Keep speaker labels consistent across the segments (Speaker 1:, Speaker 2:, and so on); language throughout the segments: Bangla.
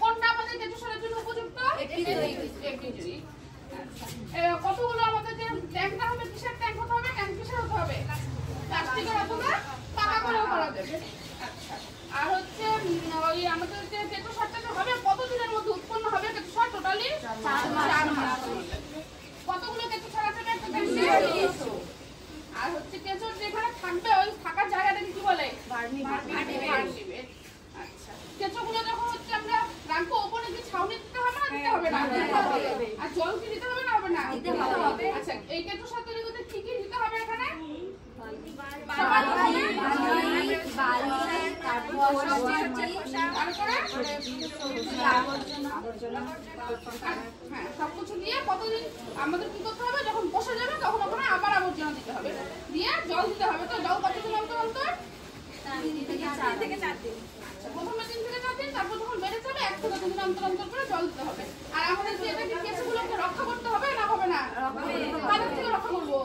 Speaker 1: কোনটা আমাদের কেঁচো সারের জন্য উপযুক্ত? কতগুলো আমাদের যে ট্যাঙ্কটা হবে, কিসের ট্যাঙ্ক হতে হবে? ট্যাঙ্ক কিসের হতে হবে? প্লাস্টিকের অথবা পাকা করেও করা যাবে। আর হচ্ছে ওই আমাদের যে কেঁচো সারটা হবে কতদিনের মধ্যে উৎপন্ন হবে কেঁচো সার? টোটালি 4 মাস। কতগুলো কেঁচো সার আছে একটা ট্যাঙ্কে? আর হচ্ছে কেঁচোর যেখানে থাকবে ওই থাকার জায়গাটাকে কি বলে? ভার্মি। আচ্ছা, কেঁচোগুলো যখন হচ্ছে আমরা রাখবো ওপরে কি ছাউনি দিতে হবে না দিতে হবে না? আর জল কি দিতে হবে না হবে না? দিতে হবে। আচ্ছা, এই কেঁচো সার তৈরি করতে কি কি দিতে হবে এখানে? সবকিছু দিয়ে কতদিন আমাদের কি করতে হবে? যখন বসে যাবে তখন ওখানে আবার আবর্জনা দিতে হবে, দিয়ে জল দিতে হবে। তো জল কতদিন অন্তর অন্তর? 3 থেকে 4 দিন। প্রথমে 3 থেকে 4 দিন, তারপর যখন বেড়ে যাবে 1 থেকে 2 দিন অন্তর অন্তর করে জল দিতে হবে। আর আমাদের যে এটাকে কেঁচোগুলোকে রক্ষা করতে হবে না হবে না? কাদের থেকে রক্ষা করবো?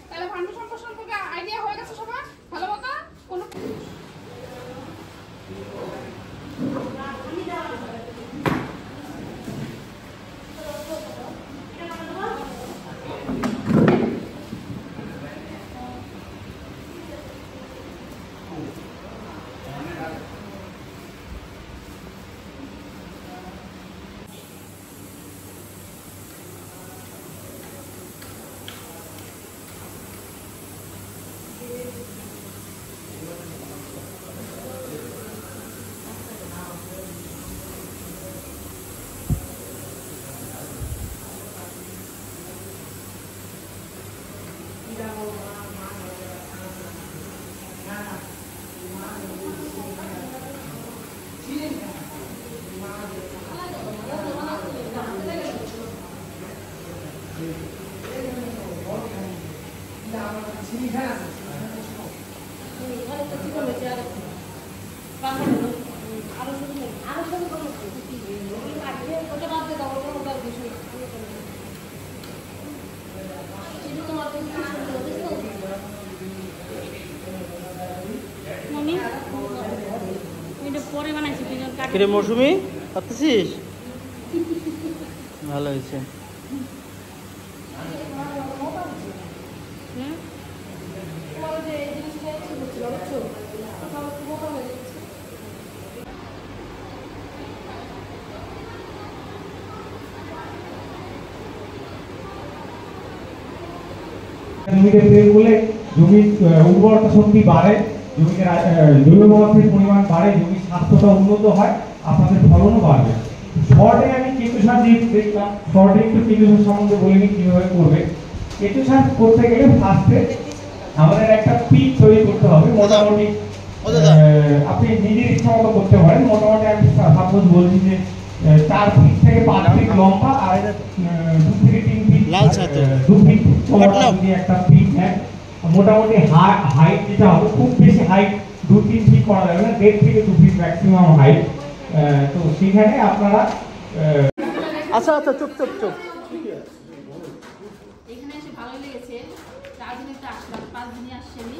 Speaker 1: তাহলে ফাউন্ডেশন সম্পর্কে আইডিয়া হয়ে গেছে সবার ভালো মতো? কোনো
Speaker 2: কিরে মৌসুমি পাচ্ছিস? ভালো হয়েছে।
Speaker 3: জমিতে প্রয়োগ করলে জমির উর্বরতা শক্তি বাড়ে, জমিতে জৈব পদার্থের পরিমাণ বাড়ে, জমির স্বাস্থ্যটা উন্নত হয়, আপনাদের ফলনও বাড়বে। শর্টে আমি কেঁচো সার দিয়ে দেখলাম, শর্টে একটু কেঁচো সার সম্বন্ধে বলে নিই কীভাবে করবে। কেঁচো সার করতে গেলে ফার্স্টে আমাদের একটা পিট তৈরি করতে হবে। মোটামুটি আপনি নিজের ইচ্ছা মতো করতে পারেন। মোটামুটি আমি সাপোজ বলছি যে 4 ফিট থেকে 5 ফিট লম্বা আর 2 থেকে 3 ফিট 2 ফিট যদি একটা পিট নেন, মোটামুটি হাইট যেটা হবে খুব বেশি হাইট 2-3 ফিট করা যাবে না, 1.5 থেকে 2 ফিট ম্যাক্সিমাম হাইট। তো সেখানে আপনারা
Speaker 2: আচ্ছা আচ্ছা চুপ চুপ চুপ।
Speaker 1: এখানে এসে ভালো লেগেছে। 4 দিনে তো আসলাম, 5 দিনে আসছি আমি।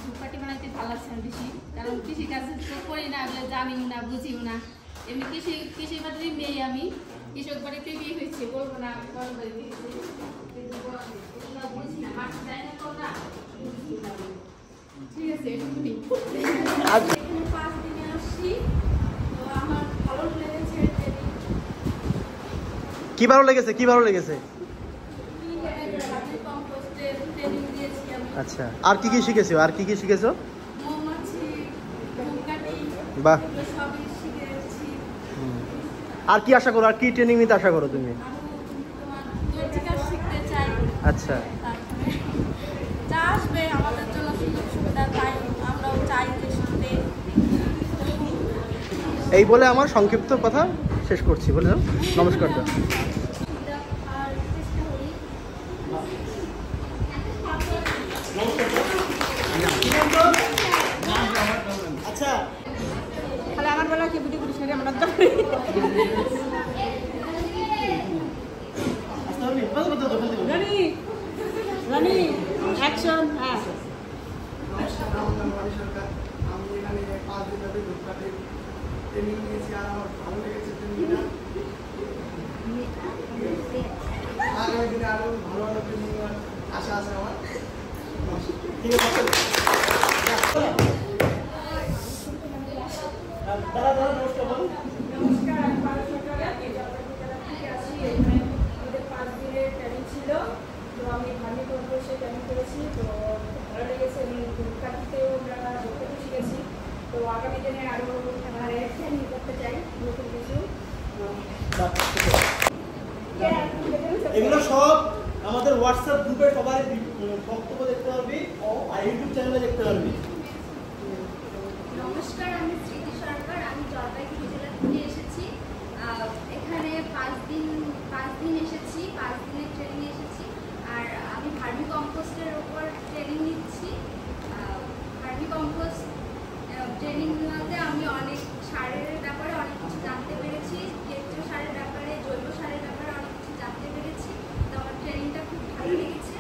Speaker 1: ধূপকাঠি বানাইতে ভালো লাগছে বেশি, কারণ কৃষিকাজ তো করি না, জানিও না বুঝিও না। এমনি কৃষি বাড়ির মেয়ে আমি, কৃষক বাড়িতে বিয়ে হয়েছে, বলবো না বড় বাড়িতে বুঝি না, মাঠ যাই না তো না, ঠিক আছে। এটুকুনি 5 দিনে আসছি, তো আমার ভালো লেগেছে।
Speaker 2: কি ভালো লেগেছে? কি ভালো লেগেছে? আচ্ছা, আর কি কি শিখেছো? আর কি কি শিখেছো? বাহ। আর কি আশা করো? আর কি ট্রেনিং নিতে আশা করো তুমি? আচ্ছা, এই বলে আমার সংক্ষিপ্ত কথা শেষ করছি। বলে দাও নমস্কার। আচ্ছা,
Speaker 1: তাহলে আমার বেলা কি ভিডিও করিস না আমরা
Speaker 4: রানি রানি অ্যাকশন হ্যাঁ
Speaker 5: আমি এখানে 5 দিন ধরে ধূপকাঠি ট্রেনিং নিয়েছি আর আমার ভালো লেগেছে ট্রেনিংটা আগামী দিনে আরো ভালো ভালো ট্রেনিং আশা আছে আমার ঠিক আছে
Speaker 4: নমস্কার আমি পারস সরকার এই জলপাইগুড়ি জেলা থেকে আসি এখানে আমাদের 5 দিনের ট্রেনিং ছিল তো আমি ধার্মিক অভ্যাসে ট্রেনিং করেছি তো খুব ভালো লেগেছে এবং ধূপকাঠিতেও আমরা ধূপকাঠি শিখেছি তো আগামী দিনে আরও ট্রেনিং করতে চাই নতুন কিছু
Speaker 6: এগুলো সব আমাদের হোয়াটসঅ্যাপ গ্রুপে সবাই বক্তব্য দেখতে পারবি আর ইউটিউব চ্যানেলে দেখতে পারবি।
Speaker 7: নমস্কার, আমি স্মৃতি সরকার। আমি জলপাইগুড়ি জেলা থেকে এসেছি। এখানে 5 দিন এসেছি, 5 দিনের ট্রেনিং এসেছি। আর আমি ভার্মি কম্পোস্টের উপর ট্রেনিং নিচ্ছি। ভার্মি কম্পোস্ট ট্রেনিংতে আমি অনেক সারের ব্যাপারে অনেক কিছু জানতে পেরেছি, কেঁচো সারের ব্যাপারে, জৈব সারের ব্যাপারে অনেক কিছু জানতে পেরেছি। তো আমার ট্রেনিংটা খুব ভালো লেগেছে।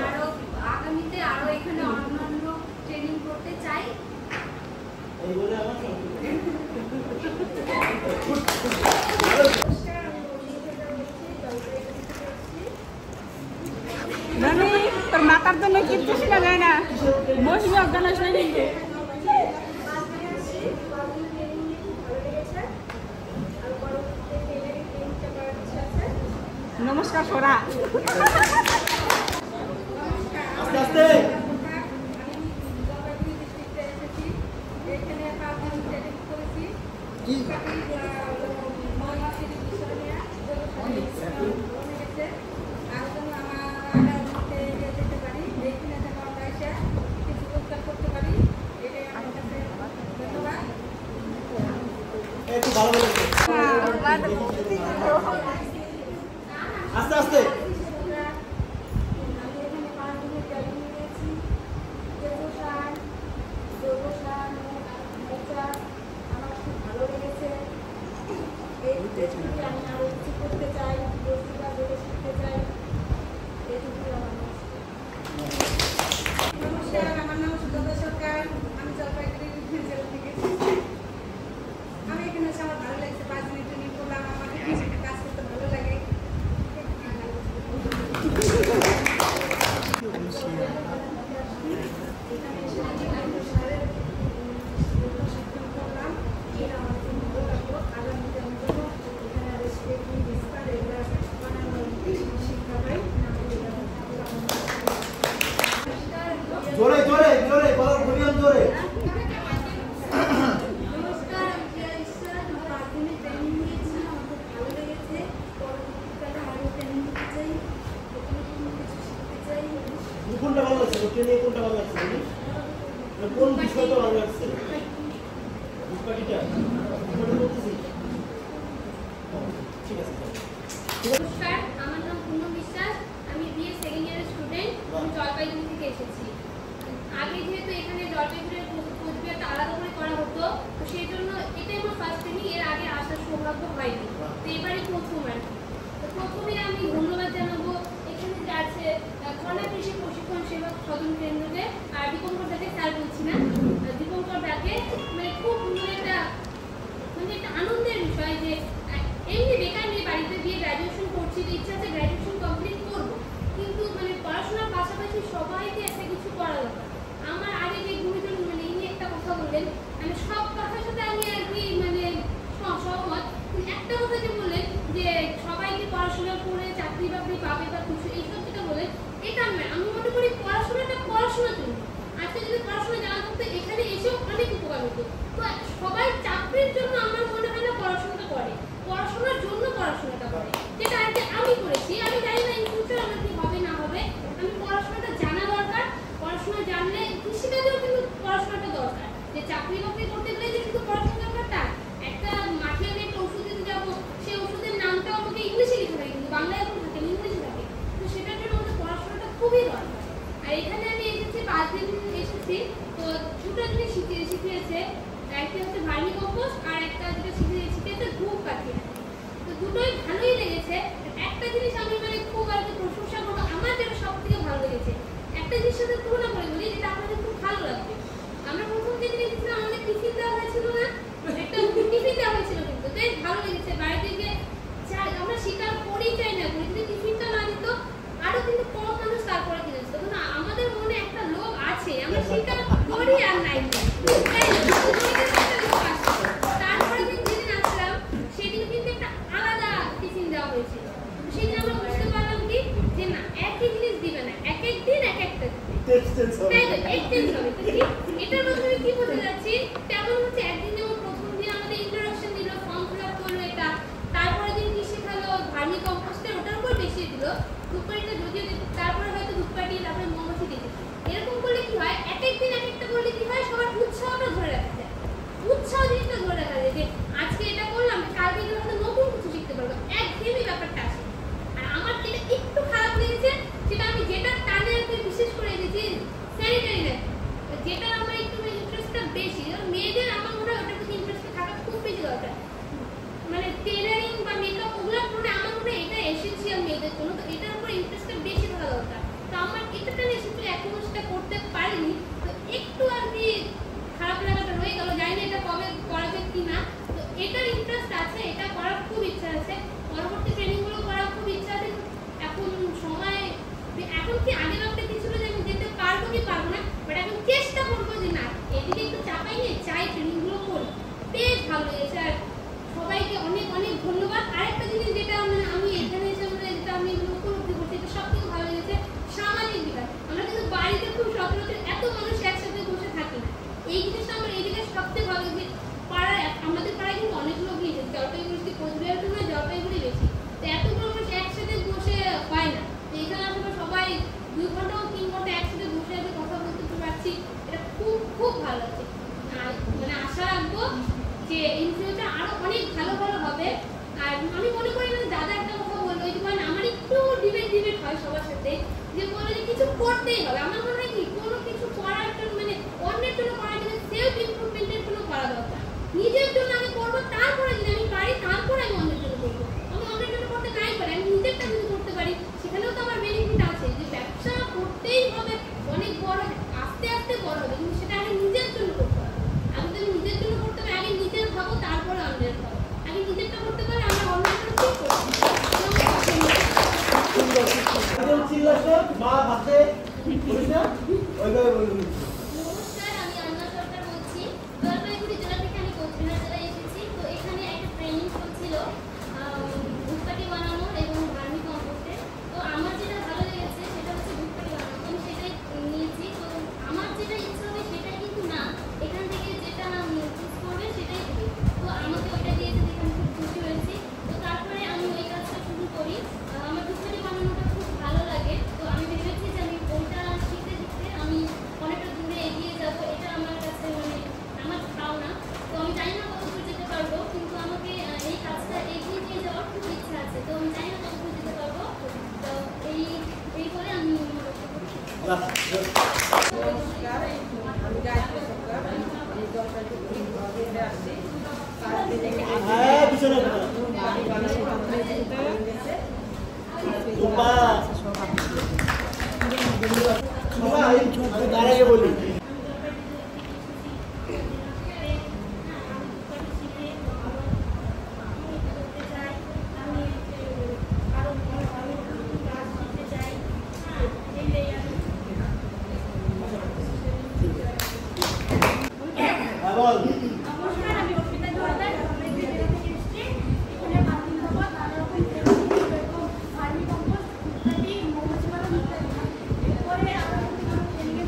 Speaker 7: আরও আগামীতে আরও এখানে অন্যান্য ট্রেনিং করতে চাই।
Speaker 4: রানি তোর মাথার জন্য কিচ্ছু শোনা যায় না বসবি অজ্ঞান আসলে কিন্তু নমস্কার সোরা
Speaker 6: আস্তে আস্তে একটু ভালো লেগেছে আস্তে আস্তে
Speaker 4: নমস্কার, আমার নাম সুগন্ধা সরকার। আমি জলপাইগুড়ি জেলা থেকে এসেছি। আমি এখানে এসে আমার ভালো লাগছে। 5 দিনের ট্রেনিং করলাম, আমার কাজ করতে ভালো লাগে। এখানে এসে আমি সারের শিক্ষণ করলাম, এটা আমার খুব ভালো লাগলো। আগামীতে আমি যখন এখানে রেসিপি বিস্তার এগুলো বানানোর শিক্ষা পাই।
Speaker 6: জোরে জোরে জোরে বলার ভলিউম জোরে
Speaker 7: নমস্কার, আমি প্রিয়া ঈশ্বর। আমি 5 দিনের ট্রেনিং নিয়েছি, আমার খুব ভালো লেগেছে। পরবর্তীকালে আরও ট্রেনিং নিতে চাই, নতুন নতুন কিছু শিখতে চাই।
Speaker 6: কোনটা ভালো লাগছে ট্রেনিং কোনটা ভালো লাগছে কোন বিষয়টা ভালো লাগছে ঠিক আছে
Speaker 7: নমস্কার, আমার নাম পূর্ণ বিশ্বাস। আমি বিএ সেকেন্ড ইয়ারের স্টুডেন্ট। আমি জলপাইগুড়ি থেকে এসেছি। আগে যেহেতু এখানে জলপাইগুড়ির কোচবিহারটা আলাদা করে করা হতো, তো সেই জন্য এটাই আমার ফার্স্ট ট্রেনিং। এর আগে আসার সৌভাগ্য হয়নি, তো এবারই প্রথম আর কি। তো প্রথমে আমি ধন্যবাদ জানাবো এখানে যে আছে খনা কৃষি প্রশিক্ষণ সেবা সদন কেন্দ্রকে, আর দীপঙ্কর দাকে স্যার বলছি না, দীপঙ্কর দাকে। মানে খুব একটা আনন্দের বিষয় যে এমনি বেকার নিয়ে বাড়িতে গিয়ে গ্র্যাজুয়েশন করছি, তো ইচ্ছা আছে গ্র্যাজুয়েশন কমপ্লিট করবো, কিন্তু পড়াশোনার পাশাপাশি সবাইকে একটা কিছু করা দরকার। আমার আগে যে গুরুজন ইনি একটা কথা বললেন, সব কথার সাথে আমি আর কি সহমত। একটা কথা যে বললেন যে সবাইকে পড়াশোনা করে চাকরি বাকরি পাবে বা কিছু এইসব যেটা বললেন, এটা আমি মনে করি পড়াশোনাটা পড়াশোনার জন্য। আজকে যদি পড়াশোনা জানা থাকতো এখানে এসেও অনেক উপকার হতো। তো সবাই চাকরির জন্য আমার মনে হয় না পড়াশোনাটা করে, পড়াশোনার জন্য পড়াশোনাটা করে, যেটা আর কি আমি করেছি। আমি জানি না ইন ফিউচার আমার কি হবে না হবে। আমি পড়াশোনাটা জানা দরকার, পড়াশোনা জানলে কৃষিকাজেও কিন্তু পড়াশোনাটা দরকার। যে চাকরি বাকরি করতে গেলে যে শুধু পড়াশোনা দরকার তা একটা মাঠে আমি একটা ওষুধ দিতে যাবো, সেই ওষুধের নামটাও আমাকে ইংলিশে লিখে থাকে, কিন্তু বাংলায় এখন থাকে ইংলিশে থাকে। তো সেটার জন্য আমাদের পড়াশোনাটা খুবই দরকার। আর এখানে আমি এসেছি 5 দিন একটা জিনিসের সাথে তুলনা করে বলি যেটা আপনাদের খুব ভালো লাগবে। আমরা প্রথম যেদিন এসেছিলাম আমাদের টিফিন দেওয়া হয়েছিল না, একটা টিফিন দেওয়া হয়েছিল, কিন্তু বেশ ভালো লেগেছে। বাড়িতে গিয়ে আমরা স্বীকার করি চাই না করি, যদি টিফিনটা না দিত আরো কিন্তু কম মানুষ তারপরে কিনে যেত। কিন্তু আমাদের মনে একটা লোভ আছে, আমরা স্বীকার করি আর নাই তারপরে দিন যেদিন আসলাম সেদিন কিন্তু একটা আলাদা টিফিন দেওয়া হয়েছিল। সেদিন আমরা বুঝতে পারলাম কি যে না একই জিনিস দিবে না, এক এক দিন এক একটা এটার মধ্যে কি বলতে যাচ্ছি তেমন হচ্ছে। একদিন যেমন প্রথম দিন আমাদের ইন্ট্রোডাকশন দিল, ফর্ম ফিল আপ করলো, এটা তারপরে দিন কি শেখালো ভার্মি কম্পোস্টের, ওটার উপর বেশি দিল, ধূপকাঠিটা যদিও দিত, তারপরে হয়তো ধূপকাঠি তারপরে মোমবাতি দিত। এরকম করলে কি হয়, এক এক দিন এক একটা করলে কি হয় সবার উৎসাহটা ধরে রাখা যায়, উৎসাহ জিনিসটা ধরে রাখা যায় যে আজকে এটা করলাম কালকে গেলে হয়তো নতুন কিছু শিখতে পারবো, একঘেয়েমি ব্যাপারটা আসে। আর আমার যেটা একটু খারাপ লেগেছে সেটা আমি যেটা টানে আর বিশেষ করে এনেছি স্যানিটারি ন্যাপকিন, যেটা আমার একটু ইন্টারেস্টটা বেশি। মেয়েদের আমার মনে হয় ওটার প্রতি ইন্টারেস্টটা থাকা খুব বেশি দরকার, মানে টেলারিং বা মেকআপ ওগুলোর মনে আমার মনে হয় এটা এসেন্সিয়াল মেয়েদের জন্য, তো এটার উপর ইন্টারেস্টটা বেশি থাকা দরকার। তো আমার এটাটা এসেছিল, এখনো সেটা করতে পারিনি, তো একটু আর কি খারাপ লাগাটা রয়ে গেল, জানি না এটা কবে করা যায় কি না। তো এটার ইন্টারেস্ট আছে, এটা করার খুব ইচ্ছা আছে, পরবর্তী ট্রেনিংগুলো করার খুব ইচ্ছা আছে। এখন সময় এখন কি আগের একটা কি ছিল যে আমি যেতে পারবো কি পারবো না, বাট এখন চেষ্টা করবো যে না এদিকে একটু চাপাই নিয়ে চাই ট্রেনিংগুলো করি। বেশ ভালো লেগেছে আর সবাইকে অনেক অনেক ধন্যবাদ। আরেকটা জিনিস যেটা মানে আমি এখানে এসে যেটা আমি উপলব্ধি করছি, এটা সব থেকে ভালো লেগেছে সামাজিক বিকাশ। আমরা কিন্তু বাড়িতে খুব সচরাচর এত মানুষ একসাথে বসে থাকি না, এই জিনিসটা আমার এই দিকে সবচেয়ে ভালো লেগেছে। পাড়ায় আমাদের পাড়ায় কিন্তু অনেকগুলো গিয়েছে, জলপাইগুড়ি কোচবিহারের তুলনায় জলপাইগুড়ি বেশি, তো এতগুলো মানুষ একসাথে বসে হয় না। তো এখানে আসলে সবাই 2 ঘন্টা ও 3 ঘন্টা একসাথে বসে আছে কথা বলতে পারছি, এটা খুব খুব ভালো লাগছে। আর মানে আশা রাখবো যে ইন ফিউচার আরো অনেক ভালো ভালো হবে। আর আমি মনে করি না দাদা একটা কথা বললো, ওই মানে আমার একটু ডিবেট হয় সবার সাথে, যে বলে যে কিছু করতেই হবে। আমার মনে হয় কি কোনো কিছু করার জন্য মানে অন্যের জন্য করার জন্য সেলফ ইমপ্রুভমেন্টের জন্য করা দরকার। নিজের জন্য আমি করবো, তারপরে যদি আমি পারি তারপরে আমি অন্যের জন্য করবো। আমি অন্যের জন্য করতে নাই পারি, আমি নিজেরটা যদি করতে পারি সেখানেও তো আমার বেনিফিট আছে। যে ব্যবসা করতেই হবে, অনেক বড় আস্তে আস্তে বড় হবে, কিন্তু সেটা আগে নিজের জন্য করতে হবে। আমি তো নিজের জন্য করতে হবে, আগে নিজের ভাবো তারপরে অন্যের ভাবো। আগে নিজেরটা করতে পারলে আমরা অন্যের জন্য ঠিক করবো।
Speaker 6: মা ভাতে ওইভাবে বলুন।
Speaker 7: নমস্কার, আমি আন্না সরকার বলছি। জলপাইগুড়ি জেলা থেকে আমি কোচবিহার জেলায় এসেছি। তো এখানে একটা ট্রেনিং চলছিল ধূপকাঠি বানানো এবং ভার্মি কম্পোস্টের। তো আমার যেটা ভালো লেগেছে সেটা হচ্ছে ধূপকাঠি বানানো, আমি সেটাই নিয়েছি। তো আমার যেটা ইচ্ছা হবে সেটা কিন্তু না, এখান থেকে যেটা চুজ করবে সেটাই দেবে। তো আমাকে ওইটা দিয়েছে, দেখে আমি খুব খুশি হয়েছি। তো তারপরে আমি ওই কাজটা শুরু করি। আমার ধূপকাঠি বানানোটা খুব ভালো লাগে। তো আমি ভেবেছি যে আমি ওইটা শিখতে শিখতে আমি অনেকটা দূরে এগিয়ে যাব, এটা আমার কাছে মানে আমার ভাবনা। তো আমি জানি না কত দূর যেতে পারবো, কিন্তু আমাকে এই কাজটা এগিয়ে নিয়ে যাওয়ার খুব ইচ্ছা আছে। তো আমি জানি না কত দূর যেতে পারবো। তো এই বলে আমি
Speaker 8: নমস্কার, আমি গায়ত্রী সরকার, এই জলপাইগুড়ি থেকে আসছি।
Speaker 6: বলি
Speaker 4: নমস্কার, আমি অর্পিতা জোয়ারদার, জলপাইগুড়ি জেলা থেকে এসেছি। এখানে ভার্মি কম্পোস্ট, নানা রকম এরকম ভার্মি কম্পোস্ট, ধূপকাঠি, মৌমাছি পালন ইত্যাদি। এরপরে আমরা ট্রেনিংয়ে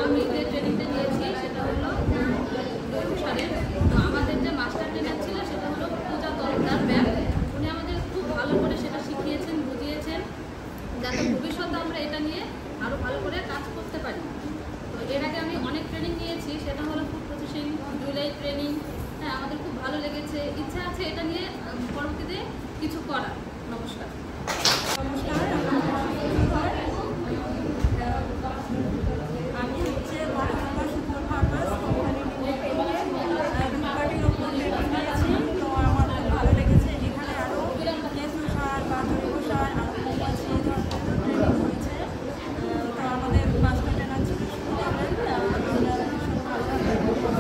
Speaker 9: আমি যে ট্রেনিংটা নিয়েছি সেটা হলো অনুসারের। তো আমাদের যে মাস্টার ট্রেনার ছিল সেটা হলো পূজা তরফদার ম্যাম। উনি আমাদের খুব ভালো করে সেটা শিখিয়েছেন, বুঝিয়েছেন, যাতে ভবিষ্যতে আমরা এটা নিয়ে আরও ভালো করে কাজ করতে পারি। তো এর আগে আমি অনেক ট্রেনিং নিয়েছি, সেটা হলো ফুড প্রসেসিং, জুয়েলারি ট্রেনিং। হ্যাঁ, আমাদের খুব ভালো লেগেছে, ইচ্ছা আছে এটা নিয়ে পরবর্তীতে কিছু করার। নমস্কার।
Speaker 4: আমি হচ্ছে সুপার ফার্মার্স কোম্পানি ধূপকাঠির ওপর ট্রেনিং নিয়েছি। তো আমার খুব ভালো লেগেছে। এখানে আরও কেঁচো সার বা জৈব সার আরও মৌমাছি এই ধরনের ট্রেনিং হয়েছে। তো আমাদের মাস্টার ট্রেনার ছিল আমরা ভীষণ ভালোভাবে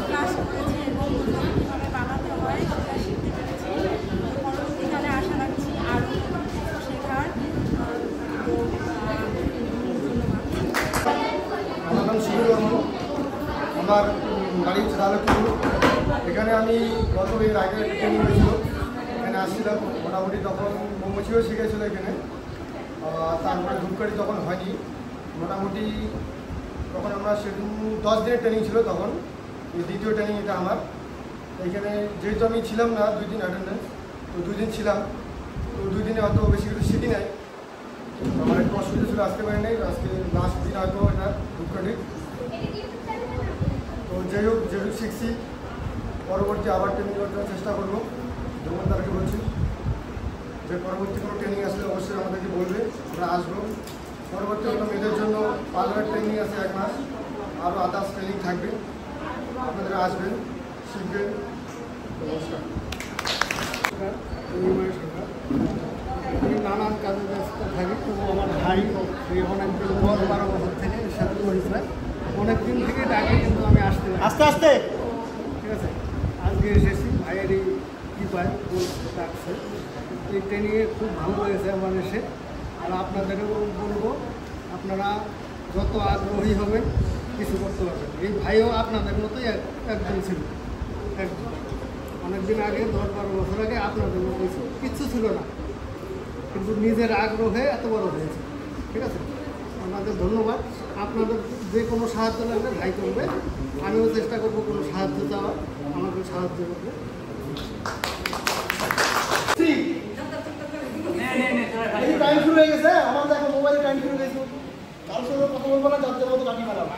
Speaker 4: ক্লাস করেছি এবং কীভাবে বানাতে হয় সেটা শিখতে পেরেছি। পরবর্তীকালে আশা রাখছি আরও শেখার।
Speaker 5: আমার নাম শিবুর বর্মন, আমার বাড়ি হচ্ছে লালপুর। এখানে আমি গত এর আগে ট্রেনিং হয়েছিল, এখানে আসছিলাম। মোটামুটি তখন মৌমাছিও শিখেছিল এখানে। তারপরে ধূপকাঠি তখন হয়নি, মোটামুটি তখন আমরা সেদিন 10 দিনের ট্রেনিং ছিল। তখন এই দ্বিতীয় ট্রেনিং এটা আমার। এইখানে যেহেতু আমি ছিলাম না 2 দিন অ্যাটেন্ডেন্স, তো 2 দিন ছিলাম। তো 2 দিনে অত বেশি কিছু শিখি নাই। আমার একটু অসুবিধা ছিল, আসতে পারি নাই। আজকে লাস্ট দিন হয়তো এটা ধূপকাঠি। তো যাই হোক, যেটুকু শিখছি পরবর্তী আবার ট্রেনিং করার জন্য চেষ্টা করবো। দোকানদারকে বলছি যে পরবর্তী কোনো ট্রেনিং আসলে অবশ্যই আমাদেরকে বলবে, আমরা আসবো। পরবর্তী হয়তো মেয়েদের জন্য পার্লার ট্রেনিং আছে 1 মাস, আরও আদার্স ট্রেনিং থাকবে। আপনারা আসবেন, শিখবেন। নমস্কার।
Speaker 10: আমি নানান কাজে ব্যস্ত থাকি, তবু আমার ভাই অনেকদিন 10-12 বছর থেকে সাথে পরিচয়, অনেক দিন থেকে ডাকে, কিন্তু আমি আসতে পারি।
Speaker 6: আস্তে আস্তে
Speaker 10: ঠিক আছে, আজকে এসেছি, ভাইয়ের এই কৃপায় ডাকছে। এই ট্রেনিংয়ে খুব ভালো লেগেছে আমার এসে। আর আপনাদেরও বলবো, আপনারা যত আগ্রহী হবেন কিছু করতে পারবেন। এই ভাইও আপনাদের মতোই একজন ছিল, একজন অনেকদিন আগে 10-12 বছর আগে আপনাদের মতোই ছিল, কিচ্ছু ছিল না, কিন্তু নিজের আগ্রহে এত বড় হয়েছে। ঠিক আছে, আপনাদের ধন্যবাদ। আপনাদের যে কোনো সাহায্য লাগলে ভাই করবে, আমিও চেষ্টা করবো কোনো সাহায্য চাওয়ার, আমাকে সাহায্য করবে।
Speaker 6: টাইম শুরু হয়ে গেছে। আমার দেখো মোবাইলে টাইম শুরু হয়ে গেছে। কারোর সাথে কথা বলবো না, যার মতো কাটি মারাবো।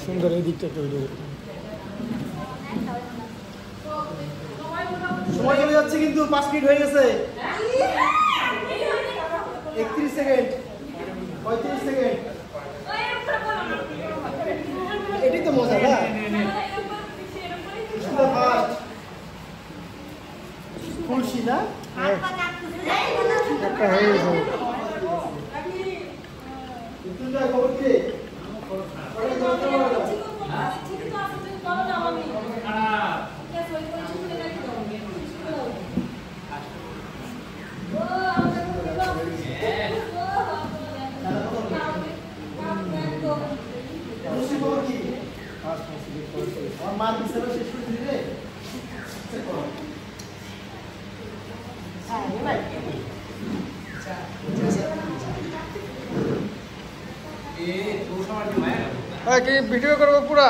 Speaker 10: সুন্দর, এই দিকটা একটা ভিডিও
Speaker 6: সময় চলে যাচ্ছে, কিন্তু 5 মিনিট হয়ে গেছে। 31 সেকেন্ড, 35 সেকেন্ড। এটাই তো মজা না? ফার্স্ট খুলছি না
Speaker 10: একটা হয়ে গেছে।
Speaker 6: খবর কি? আমার মা বিছানা শেষ করে দিলে
Speaker 10: কি ভিডিও করবো পুরা?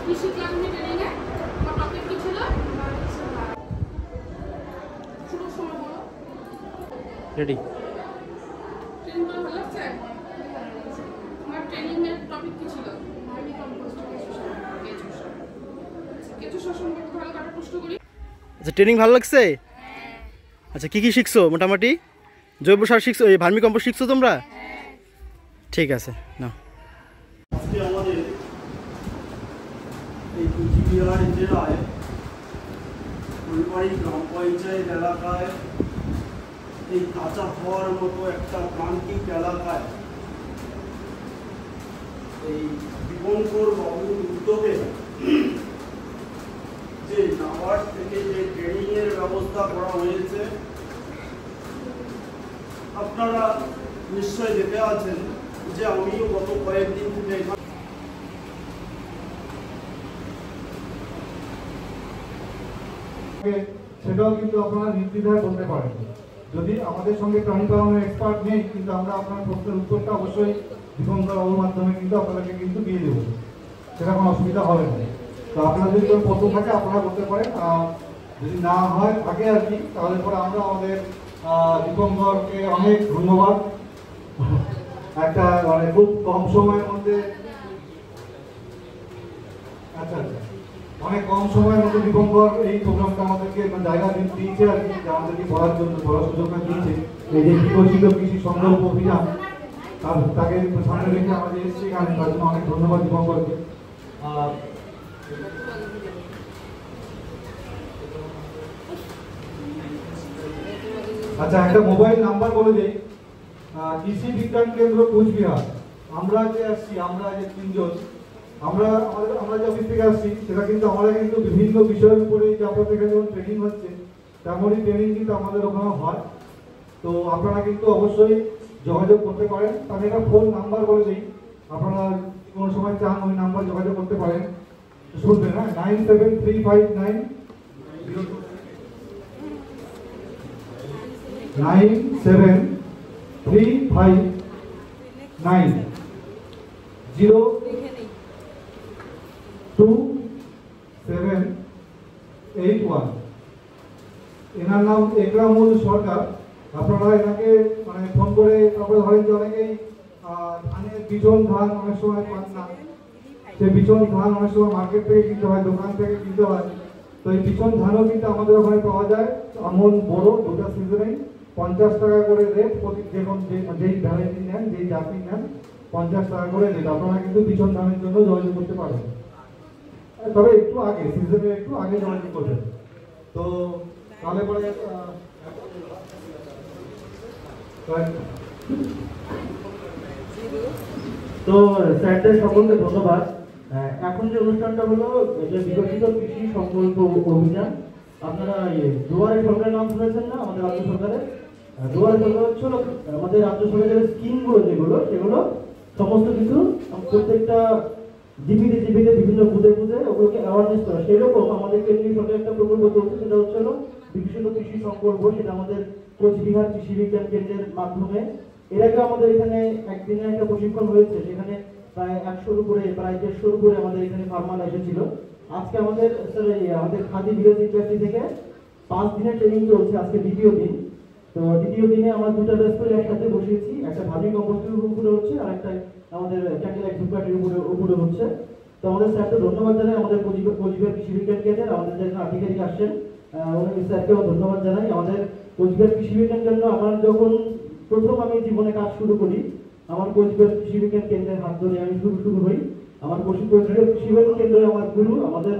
Speaker 1: কি শিখলাম ট্রেনিংয়ে? টপিক কি ছিল? শুরুর সময় বলো।
Speaker 2: রেডি।
Speaker 1: ট্রেনিং ভালো লাগছে? তোমার ট্রেনিংয়ের টপিক কি ছিল? ভার্মি কম্পোস্ট, কেঁচো সার সম্পর্কে ভালো কাটা প্রশ্ন করি।
Speaker 2: আচ্ছা, ট্রেনিং ভালো লাগছে? আচ্ছা, কি কি শিখছো মোটামুটি? জৈব সার শিখছো, এই ভার্মি কম্পোস্ট শিখছো তোমরা? ঠিক আছে, নাও।
Speaker 6: আজকে আমাদের এই কুচবিহার জেলায় ফুলবাড়ি গ্রাম পঞ্চায়েত এলাকায় এই কাঁচা হওয়ার মতো একটা প্রান্তিক এলাকায়
Speaker 11: এই দীপঙ্কর বাবুর উদ্যোগে যে নাবার্ড থেকে যে ট্রেনিং এর ব্যবস্থা করা হয়েছে, আপনারা নিশ্চয় দেখে আছেন যে আমিও গত কয়েকদিন থেকে
Speaker 12: সেটাও কিন্তু আপনারা নির্দ্বিধায় বলতে পারেন। যদি আমাদের সঙ্গে প্রাণী পালনের এক্সপার্ট নেই, কিন্তু আমরা আপনার প্রশ্নের উত্তরটা অবশ্যই দীপঙ্কর বাবুর মাধ্যমে কিন্তু আপনাদেরকে কিন্তু দিয়ে দেবো, সেটা কোনো অসুবিধা হবে না। তো আপনারা যদি কোনো প্রশ্ন থাকে আপনারা বলতে পারেন, যদি না হয় থাকে আর কি, তাহলে পরে আমরা আমাদের দীপঙ্করকে অনেক ধন্যবাদ। একটা মানে খুব কম সময়ের মধ্যে আচ্ছা অনেক কম সময়ের মধ্যে দীপঙ্কর এই প্রোগ্রামটা আমাদেরকে জায়গা দিয়েছে আর কি, আমাদেরকে পড়ার জন্য পড়ার সুযোগটা দিয়েছে। এই যে বিকশিত কৃষি সংকল্প অভিযান তাকে সামনে রেখে আমাদের এসেছি এখানে, তার জন্য অনেক ধন্যবাদ দীপঙ্করকে। আচ্ছা, একটা মোবাইল নাম্বার বলে দিই, কৃষি বিজ্ঞান কেন্দ্র কোচবিহার। আমরা যে আসছি, আমরা যে তিনজন, আমরা যে অফিস থেকে আসছি, সেটা কিন্তু আমরা কিন্তু বিভিন্ন বিষয়ের উপরে যে আপনাদের এখানে যেমন ট্রেনিং হচ্ছে, তেমনই ট্রেনিং কিন্তু আমাদের ওখানে হয়। তো আপনারা কিন্তু অবশ্যই যোগাযোগ করতে পারেন। আমি একটা ফোন নাম্বার বলে দিই, আপনারা কোনো সময় চান ওই নাম্বার যোগাযোগ করতে পারেন। শুনবেন, হ্যাঁ, 97359 02731। এনার নাম একরামুল সরকার। আপনারা এনাকে মানে ফোন করে, তারপরে ধরেন যে অনেকেই ধানের বিচন ধান অনেক সময় পান না, সেই বিচন ধান অনেক সময় মার্কেট থেকে কিনতে হয়, দোকান থেকে কিনতে হয়। তো এই বিচন ধানও কিন্তু আমাদের ওখানে পাওয়া যায়, আমন বড় দুটা সিজনেই 50 টাকা করে রেট। প্রতি যেই ভ্যারাইটি নেন, যেই জাতি নেন, 50 টাকা করে রেট। আপনারা কিন্তু বিচন ধানের জন্য যোগাযোগ করতে পারেন, তবে একটু আগে, সিজনের একটু আগে যোগাযোগ করবেন। তো তাহলে পরে
Speaker 13: তো স্যারদের সকলকে ধন্যবাদ। এখন যে অনুষ্ঠানটা হলো যে বিকশিত কৃষি সংকল্প অভিযান, আপনারা দুয়ারে সরকারের নাম শুনেছেন না? আমাদের রাজ্য সরকারের দুয়ারে সরকার হচ্ছে আমাদের রাজ্য সরকারের স্কিমগুলো যেগুলো, সেগুলো সমস্ত কিছু প্রত্যেকটা জীবিতে বিভিন্ন বুঝে ওগুলোকে অ্যাওয়ারনেস করা। সেরকম আমাদের কেন্দ্রীয় সরকার একটা প্রকল্প চলছে, সেটা হচ্ছে বিকশিত কৃষি সংকল্প। সেটা আমাদের কোচবিহার কৃষি বিজ্ঞান কেন্দ্রের মাধ্যমে এর আগে আমাদের এখানে একদিনে একটা প্রশিক্ষণ হয়েছে, সেখানে প্রায় 100-র উপরে, প্রায় 150-র উপরে আমাদের এখানে ফার্মার এসেছিল। আজকে আমাদের আমাদের খাদি ভিলেজ ইন্ডাস্ট্রি থেকে 5 দিনের ট্রেনিং চলছে, আজকে দ্বিতীয় দিন। তো দ্বিতীয় দিনে আমরা দুটা ব্যাচ করে একসাথে বসিয়েছি, একটা ভার্মি কম্পোস্টের উপরে হচ্ছে, আর একটা আমাদের স্যাটেলাইট সুপারের উপরে হচ্ছে। তো আমাদের স্যারকে ধন্যবাদ জানাই, আমাদের কোচবিহার কৃষি বিজ্ঞান কেন্দ্রের আমাদের যে আধিকারিক আসছেন উনি স্যারকেও ধন্যবাদ জানাই। আমাদের কোচবিহার কৃষি বিজ্ঞান কেন্দ্র, আমার যখন প্রথম আমি জীবনে কাজ শুরু করি, আমার কোচবিহার কৃষি বিজ্ঞান কেন্দ্রের হাত ধরে আমি শুরু হই। আমার কোচবিহার কৃষি বিজ্ঞান কেন্দ্রে আমার গুরু আমাদের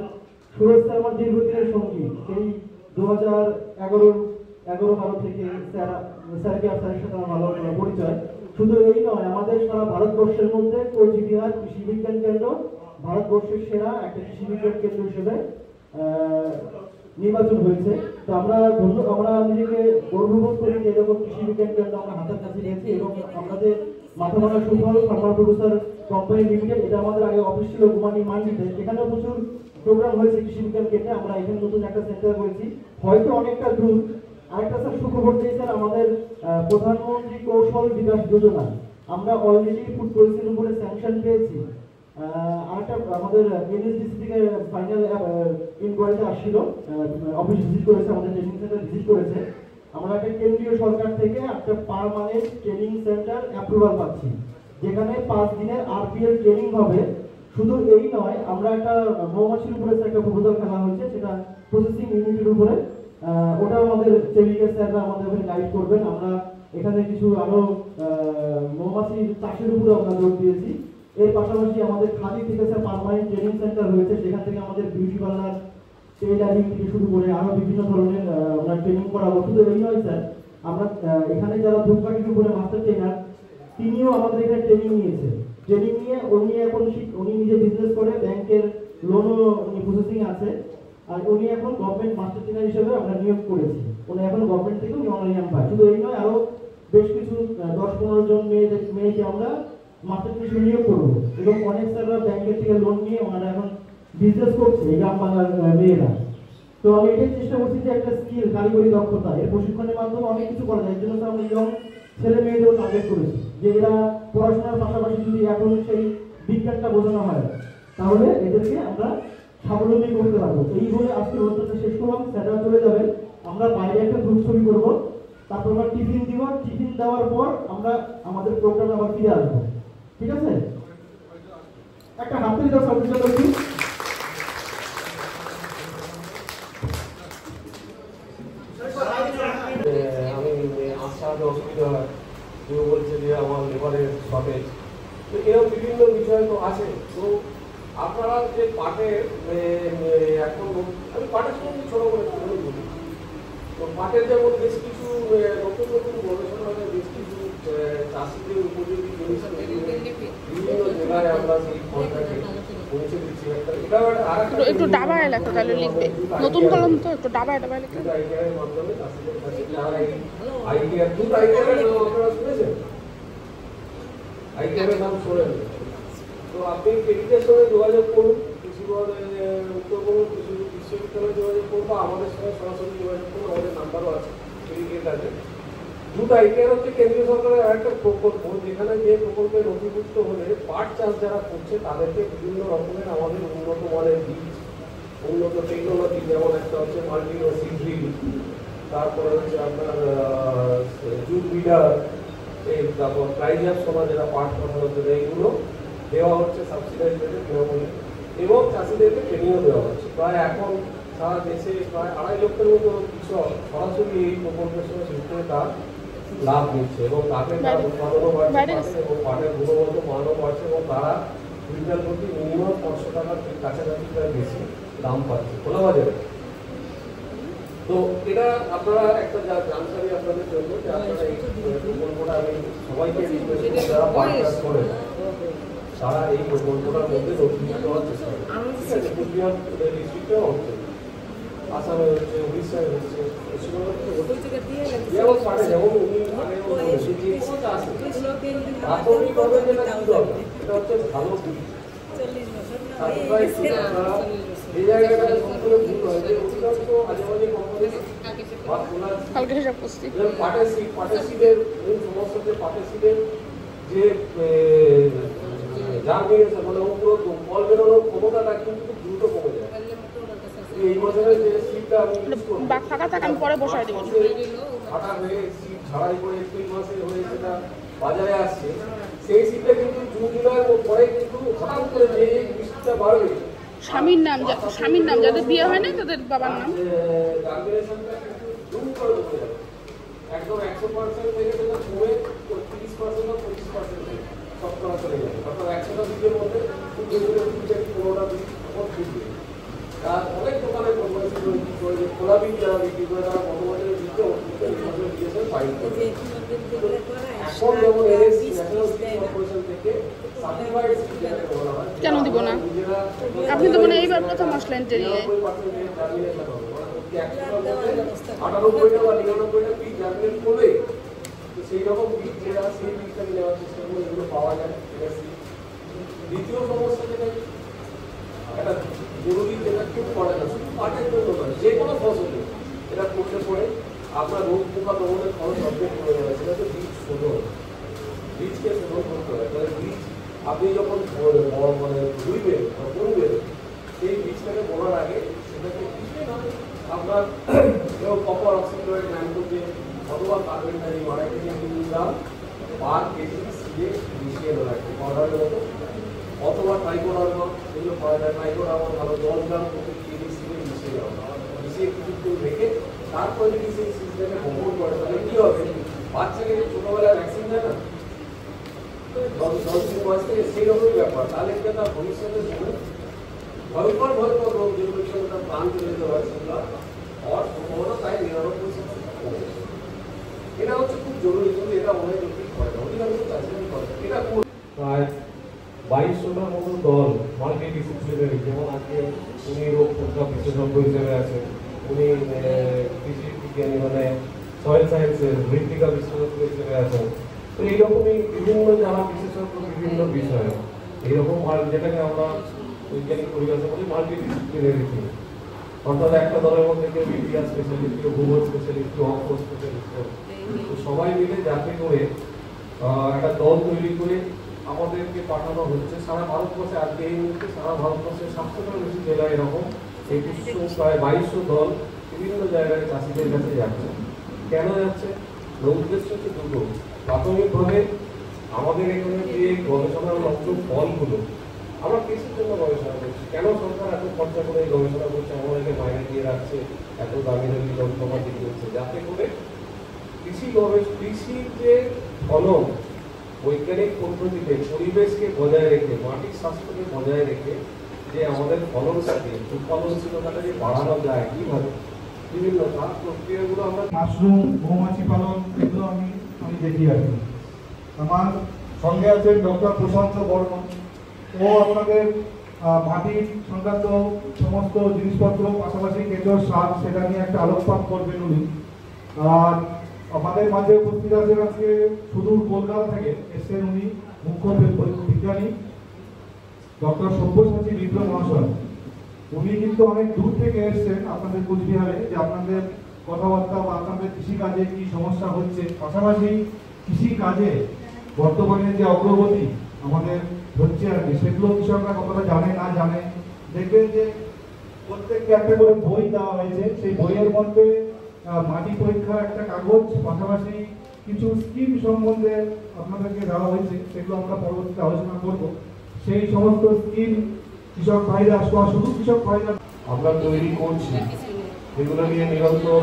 Speaker 13: সুরজ স্যার, আমার দীর্ঘদিনের সঙ্গী। সেই 2011-12 থেকে স্যারকে আর স্যারের সাথে আমার ভালো পরিচয়। শুধু এই নয়, আমাদের সারা ভারতবর্ষের মধ্যে কোচবিহার কৃষি বিজ্ঞান কেন্দ্র ভারতবর্ষের সেরা একটা কৃষি বিজ্ঞান কেন্দ্র হিসেবে নির্বাচন হয়েছে। তো আমরা নিজেকে গর্ববোধ করি যে এরকম কৃষি বিজ্ঞান কেন্দ্র আমরা হাতের কাছে নিয়েছি। এবং আমাদের মাথাভাঙা সুফল ফার্মার প্রডিউসার কোম্পানি লিমিটেড, এটা আমাদের আগে অফিস ছিল গুমানি মান্ডিতে, এখানেও প্রচুর প্রোগ্রাম হয়েছে কৃষি বিজ্ঞান কেন্দ্রে। আমরা এখানে নতুন একটা সেন্টার করেছি, হয়তো অনেকটা দূর। আরেকটা স্যার সুখবর দিয়েছেন, আমাদের প্রধানমন্ত্রী কৌশল বিকাশ যোজনা আমরা অলরেডি ফুড পলিসির উপরে স্যাংশন পেয়েছি। আরেকটা আমাদের এনএসডিসি থেকে ফাইনাল ইনকোয়ারিতে আসছিল, অফিস ভিজিট করেছে, আমাদের ট্রেনিং সেন্টার ভিজিট করেছে। আমরা একটা কেন্দ্রীয় সরকার থেকে একটা পার্মানেন্ট ট্রেনিং সেন্টার অ্যাপ্রুভাল পাচ্ছি, যেখানে 5 দিনের আরপিএল ট্রেনিং হবে। শুধু এই নয়, আমরা একটা মৌমাছির উপরে একটা প্রপোজাল ফেলা হয়েছে, সেটা প্রসেসিং ইউনিটের উপরে। ওটা আমাদের ট্রেনিংয়ের স্যাররা আমাদের ওখানে গাইড করবেন। আমরা এখানে কিছু আরো মৌমাছি চাষের উপরে আমরা জোর দিয়েছি। এর পাশাপাশি আমাদের খাদি থেকে স্যার পার্মানেন্ট ট্রেনিং সেন্টার হয়েছে, সেখান থেকে আমাদের বিউটি পার্লার, টেইলারিং থেকে শুরু করে আরো বিভিন্ন ধরনের আমরা ট্রেনিং করাবো। শুধু এই নয় স্যার, আমরা এখানে যারা ধূপকাঠির উপরে মাস্টার ট্রেনার, তিনিও আমাদের এখানে ট্রেনিং নিয়েছে। ট্রেনিং নিয়ে উনি এখন উনি নিজে বিজনেস করে, ব্যাংকের লোনও উনি প্রসেসিং আছে। আর উনি এখন গভর্নমেন্ট মাস্টার ট্রেনার হিসেবে আমরা নিয়োগ করেছি। উনি এখন গভর্নমেন্ট থেকে উনি অনারিয়াম পায়। শুধু এই নয়, আরও বেশ কিছু 10-15 জন মেয়েকে আমরা মাস্টার ট্রেনার হিসেবে নিয়োগ করবো। এবং অনেক স্যাররা ব্যাংকের থেকে লোন নিয়ে ওনারা এখন বিজনেস করছে, এই গ্রাম বাংলার মেয়েরা। তো আমি এটাই চেষ্টা করছি যে একটা স্কিল, কারিগরি দক্ষতা, এর প্রশিক্ষণের মাধ্যমে অনেক কিছু করা যায়। এর জন্য তো আমরা ইয়ং ছেলে মেয়েদেরও টার্গেট করেছি যে এরা পড়াশোনার পাশাপাশি যদি এখন সেই বিজ্ঞানটা বোঝানো হয় তাহলে এদেরকে আমরা স্বাবলম্বী করতে পারবো। এই বলে আজকে অনুষ্ঠানটা শেষ করলাম। স্যাররা চলে যাবেন, আমরা বাইরে একটা গ্রুপ ছবি করবো, তারপর আমরা টিফিন দিব। টিফিন দেওয়ার পর আমরা আমাদের প্রোগ্রামে আবার ফিরে আসবো। ঠিক আছে? একটা হাত তালি দাও সবার জন্য।
Speaker 14: আমি আসতে অসুবিধা হয়, কেউ বলছে যে আমার লেবারের শর্টেজ, তো এরকম বিভিন্ন বিষয় তো আছে। তো আপনারা যে পাটের এখন আমি পাটের সঙ্গে ছোটো করে বলি, তো পাটের যেমন বেশ কিছু নতুন নতুন গবেষণা বেশ কিছু চাষিদের উপযোগী জিনিস বিভিন্ন জেলায় আমরা সেই ফলটাকে পৌঁছে দিচ্ছি।
Speaker 1: একটু ডাবা এলাকা তাহলে লিখবে, নতুন কলম তো একটু ডাবা লিখবে।
Speaker 14: আইডিয়ার মাধ্যমে চাষিদের কাছে যারা এই আইডিয়ার দুধ আইডিয়ার নাম আপনারা শুনেছেন? আইডিয়ারের নাম শোনেন? তো আপনি কেডিদের সঙ্গে যোগাযোগ করুন, উত্তরবঙ্গ কৃষি বিশ্ববিদ্যালয়ে যোগাযোগ করুন বা আমাদের সঙ্গে সরাসরি যোগাযোগ করুন, আমাদের নাম্বারও আছে কেডিদের কাছে। দুধ আইডিয়ার হচ্ছে কেন্দ্রীয় সরকারের আরেকটা প্রকল্প, যেখানে যে প্রকল্পে নথিভুক্ত হলে পাট চাষ যারা করছে তাদেরকে বিভিন্ন রকমের আমাদের উন্নত মানের বীজ, উন্নত টেকনোলজি, যেমন একটা হচ্ছে মাল্টিনো সিড্রিল, তারপরে হচ্ছে আপনার জুট বিডার, তারপর প্রাইজার সোনা যেটা পাট কথা হচ্ছে, এইগুলো দেওয়া হচ্ছে সাবসিডাইজ রেটে বিনামূল্যে, এবং চাষিদেরকে ট্রেনিংও দেওয়া হচ্ছে। প্রায় এখন সারা দেশে প্রায় 2.5 লক্ষের মতো কৃষক সরাসরি এই প্রকল্পের সঙ্গে যুক্ত হয়ে তার লাভ নিচ্ছে, এবং তাকে তার উৎপাদনও বাড়ছে এবং পাটের গুণগত মানও বাড়ছে, এবং তারা কুইন্টাল প্রতি মিনিমাম 500 টাকার কাছাকাছি প্রায় বেশি দাম পাচ্ছে খোলা বাজারে। তো এটা আপনারা একটা জানকারি আপনাদের জন্য যে আপনারা এই প্রকল্পটা আমি সবাইকে যারা পাট চাষ করে তারা এই প্রকল্পটার মধ্যে নথিভুক্ত হওয়ার চেষ্টা করে। ঠিক আছে? কুচবিহার ডিস্ট্রিক্টেও হচ্ছে, আসামে হচ্ছে, উড়িষ্যায় হচ্ছে, যেমন পাটে যেমন উনি আগে বলেছে যে কোনো চাষে প্রাথমিকভাবে যেটা কি দরকার এটা হচ্ছে ভালো বীজ। আপনারা এই জায়গাটা সম্পূর্ণ ভুল হয় যে অধিকাংশ মাঝে কোম্পানি পাটের সিডের মূল সমস্যা যে পাটের সিডের যে জার্মিনেশন মানে ফল বেরোনোর ক্ষমতাটা কিন্তু খুব দ্রুত কমে যায়। এই বছরের যে সিডটা আমি
Speaker 1: পরে বসাই দেব,
Speaker 14: ছাটা হয়ে সিড ছাড়াই করে এপ্রিল মাসে হয়ে সেটা বাজারে আসছে, সেই সিডটা কিন্তু জুন জুলাইয়ের পরে কিন্তু হঠাৎ করে যে বৃষ্টিটা বাড়বে,
Speaker 1: স্বামীর নাম যাদের বিয়ে হয় না তাদের বাবার নাম,
Speaker 14: জার্মিনেশনটা কিন্তু জুম করে চলে যাবে, একদম 100% থেকে সেটা কমে 30% বা 25% শতকরা চলে যাবে। অর্থাৎ 100টা বীজের মধ্যে 15টা বীজ ফিরবে। আর অনেক দোকানে খোলা বীজ যারা বিক্রি করে তারা গত বছরের বীজকে দিয়েছে ফাইল করে। এখন যেমন এনএসসি ন্যাশনাল সিড কর্পোরেশন থেকে সার্টিফাইড সিড যেটাকে বলা হয়,
Speaker 1: কেন দিব না? আপনি তো মনে এইবার প্রথম আসলেন ট্রেনিংয়ে,
Speaker 14: 98টা বা 99টা বীজ জার্মিনেট করবে। তো সেই রকম বীজ যেটা সেই বীজটাকে নেওয়ার চেষ্টা করে এগুলো পাওয়া যায়। দ্বিতীয় সমস্যা যেটা একটা জরুরি, যেটা কেউ করে না, শুধু পাটের জন্য নয়, যে কোনো ফসলে এটা করতে পড়ে আপনার রোগ পোকা দমনের খরচ অর্ধেক কমে যাবে, সেটা হচ্ছে বীজ শোধন। বীজকে শোধন করতে হয়। তাহলে বীজ আপনি যখন মানে ধুইবেন বা বুনবেন, সেই বীজটাকে বোনার আগে সেটাকে আপনার কপার অক্সিক্লোরাইড নাইট্রোজেন অথবা carbon die oxide 2.5 milligram per KG সিডে মিশিয়ে রাখবে পাউডারের মতো, অথবা ট্রাইকোডার্মা, এগুলো পাওয়া যায়, ট্রাইকোডার্মা ভালো 10 গ্রাম প্রতি কেজি সিডে মিশিয়ে দেওয়া, মিশিয়ে কিছুক্ষণ রেখে তারপরে যদি সেই সিডটাকে বপন করে তাহলে কি হবে, বাচ্চাকে ছোটবেলায় ভ্যাকসিন দেয় না 10 দিন বয়স থেকে, সেই রকমই ব্যাপার। তাহলে কি তার ভবিষ্যতে ভয়ঙ্কর রোগ যেগুলো তার প্রাণ চলে যেতে পারে সেগুলো হওয়ার সম্ভাবনা তাই 99%। এটা হচ্ছে খুব জরুরি, কিন্তু এটা অনেক লোকই করে না, অধিকাংশ চাষিরাই করে। এটা প্রায় 2200টার মতো দল মাল্টি ডিসিপ্লিনারি, যেমন আজকে উনি রোগ প্রতিরোধ বিশেষজ্ঞ হিসেবে আছেন, উনি কৃষি বিজ্ঞানী মানে সয়েল সায়েন্সের মৃত্তিকা বিশেষজ্ঞ হিসেবে আছেন। তো এইরকমই বিভিন্ন যারা বিশেষজ্ঞ বিভিন্ন বিষয়ে এইরকম যেটাকে আমরা বৈজ্ঞানিক পরিভাষা বলি মাল্টি ডিসিপ্লিনারি টিম, অর্থাৎ একটা দলের মধ্যে কেউ ইতিহাস স্পেশালিস্ট, কেউ ভূগোল স্পেশালিস্ট, কেউ অঙ্ক স্পেশালিস্ট, তো সবাই মিলে যাতে করে একটা দল তৈরি করে আমাদেরকে পাঠানো হচ্ছে সারা ভারতবর্ষে। আজকে এই মুহূর্তে সারা ভারতবর্ষের 700টার বেশি জেলায় এরকম 2100 প্রায় 2200 দল বিভিন্ন জায়গায় চাষিদের কাছে যাচ্ছে। কেন যাচ্ছে? উদ্দেশ্য হচ্ছে দুটো। প্রাথমিকভাবে আমাদের এখানে যে গবেষণার লক্ষ্য ফলগুলো, আমরা কৃষির জন্য গবেষণা করছি, কেন সরকার এত খরচা করে এই গবেষণা করছে, আমাদেরকে বাইরে দিয়ে রাখছে, এত দামি দামি যন্ত্রপাতি করছে, যাতে করে কৃষির যে ফলন বৈজ্ঞানিক পদ্ধতিতে পরিবেশকে বজায় রেখে, মাটির স্বাস্থ্যকে বজায় রেখে যে আমাদের ফলনটাকে উৎপাদনশীলতাটাকে বাড়ানো যায় কীভাবে, বিভিন্ন তার প্রক্রিয়াগুলো আমরা
Speaker 12: মাশরুম, মৌমাছি পালন এগুলো আমি দেখি আর কি। আমার সঙ্গে আছেন ডক্টর প্রশান্ত বর্মন, ও আপনাদের মাটির সংক্রান্ত সমস্ত জিনিসপত্র, পাশাপাশি কেঁচোর সার, সেটা নিয়ে একটা আলোকপাত করবেন উনি। আর আমাদের মাঝে উপস্থিত আছেন আজকে সুদূর কলকাতা থেকে এসছেন উনি মুখ্য বিজ্ঞানী ডক্টর সব্যসাচী বিপ্লব মহাশয়। উনি কিন্তু অনেক দূর থেকে এসছেন আপনাদের কুচবিহারে, যে আপনাদের কথাবার্তা বা আপনাদের কৃষিকাজে কি সমস্যা হচ্ছে, পাশাপাশি কৃষিকাজে বর্তমানে যে অগ্রগতি আমাদের হচ্ছে আর কি, সেগুলো কৃষকরা কতটা জানে না জানে। দেখবেন যে প্রত্যেককে একটা করে বই দেওয়া হয়েছে, সেই বইয়ের মধ্যে মাটি পরীক্ষার একটা কাগজ, পাশাপাশি কিছু স্কিম সম্বন্ধে আপনাদেরকে দেওয়া হয়েছে, সেগুলো আমরা পরবর্তীতে আলোচনা করব। সেই সমস্ত স্কিম কৃষক ভাইরা, শুধু কৃষক ভাইরা
Speaker 14: আমরা তৈরি করছি, যেগুলো নিয়ে নিরন্তর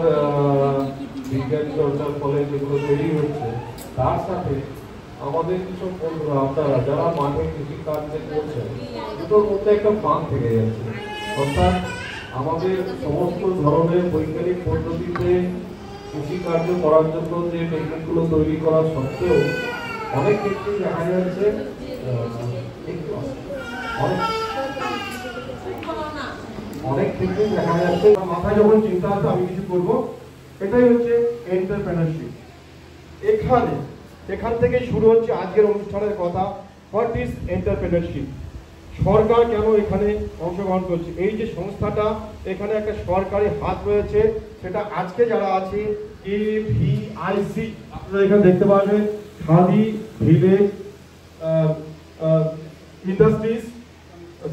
Speaker 14: বিজ্ঞান চর্চার ফলে যেগুলো তৈরি হচ্ছে, তার সাথে আমাদের কৃষক বন্ধুরা আপনারা যারা মাঠে কৃষি কাজ করছেন, দুটোর মধ্যে একটা ফাঁক থেকে যাচ্ছে। অর্থাৎ আমাদের সমস্ত ধরনের বৈজ্ঞানিক পদ্ধতিতে কৃষি কার্য করার জন্য যে টেকনিকগুলো তৈরি করা সত্ত্বেও অনেক ক্ষেত্রে দেখা যাচ্ছে
Speaker 12: মাথায় যখন চিন্তা আসবে আমি কিছু করবো, এটাই হচ্ছে এন্টারপ্রেনারশিপ। এখান থেকে শুরু হচ্ছে আজকের অনুষ্ঠানের কথা। What is entrepreneurship? সরকার কেন এখানে অংশগ্রহণ করছে? এই যে সংস্থাটা, এখানে একটা সরকারি হাত রয়েছে, সেটা আজকে যারা আছে AVIC, আপনারা এখানে দেখতে পাবেন খাদি ভিলেজ ইন্ডাস্ট্রিজ